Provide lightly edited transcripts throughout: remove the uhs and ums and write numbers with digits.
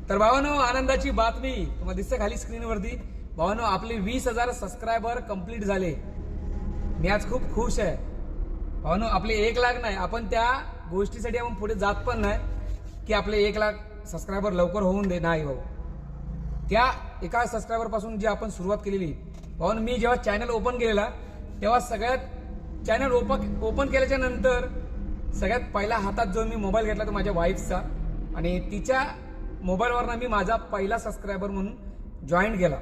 तर भावानो, आनंदाची बातमी तुम्हाला दिसते खाली स्क्रीनवरती. भावानो, आपले 20,000 सबस्क्रायबर कंप्लीट झाले. मी आज खूप खुश आहे. भावानो, आपले 1 लाख नाही, आपण त्या गोष्टीसाठी आपण पुढे जात पण नाही की आपले 1 लाख सबस्क्रायबर लवकर होऊन दे. नाही भाऊ, त्या एका सबस्क्रायबर पासून जी आपण सुरुवात केलेली. भावानो, मी जेव्हा चॅनल ओपन केलेला तेव्हा सगळ्यात चॅनल ओपन केल्याच्या नंतर सगळ्यात पहिला हातात जो मी मोबाईल घेतला तो माझ्या वाईफचा, आणि तिच्या मोबाईलवरनं मी माझा पहिला सबस्क्रायबर म्हणून जॉईन केला,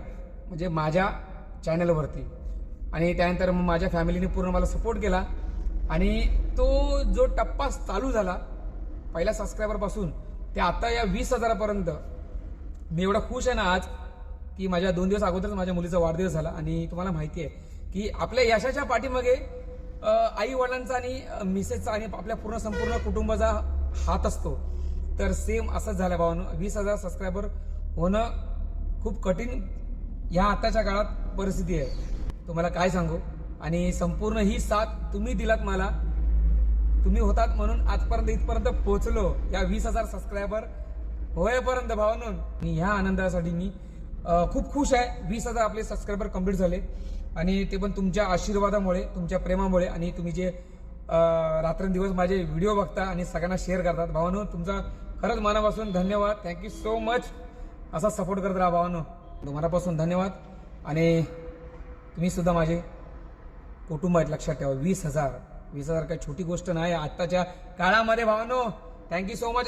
म्हणजे माझ्या चॅनलवरती. आणि त्यानंतर मग माझ्या फॅमिलीने पूर्ण मला सपोर्ट केला, आणि तो जो टप्पा चालू झाला पहिल्या सबस्क्रायबरपासून ते आता या 20,000पर्यंत, मी एवढा खुश आहे ना आज की माझ्या 2 दिवस अगोदरच माझ्या मुलीचा वाढदिवस झाला. आणि तुम्हाला माहिती आहे की आपल्या यशाच्या पाठीमागे आई वडिलांचा आणि मिसेसचा आणि आपल्या संपूर्ण कुटुंबाचा हात असतो. तर सेम असंच झालं भावानो. 20,000 सबस्क्रायबर होणं खूप कठीण ह्या आताच्या काळात परिस्थिती आहे, तुम्हाला काय सांगू. आणि संपूर्ण ही साथ तुम्ही दिलात मला, तुम्ही होतात म्हणून आजपर्यंत इथपर्यंत पोहोचलो. या 20,000 सबस्क्रायबर होईपर्यंत भावानो, ह्या आनंदासाठी मी खूप खुश आहे. 20,000 आपले सबस्क्रायबर कंप्लीट झाले, आणि ते पण तुमच्या आशीर्वादामुळे, तुमच्या प्रेमामुळे, आणि तुम्ही जे रात्रंदिवस माझे व्हिडिओ बघता आणि सगळ्यांना शेअर करतात. भावानो, तुमचा खरंच मनापासून धन्यवाद. Thank you so much. असा सपोर्ट करत राहा भावानो, मनापासून धन्यवाद. आणि तुम्ही सुद्धा माझे कुटुंब आहेत, लक्षात ठेवा. 20,000 काही छोटी गोष्ट नाही आत्ताच्या काळामध्ये भावानो. Thank you so much.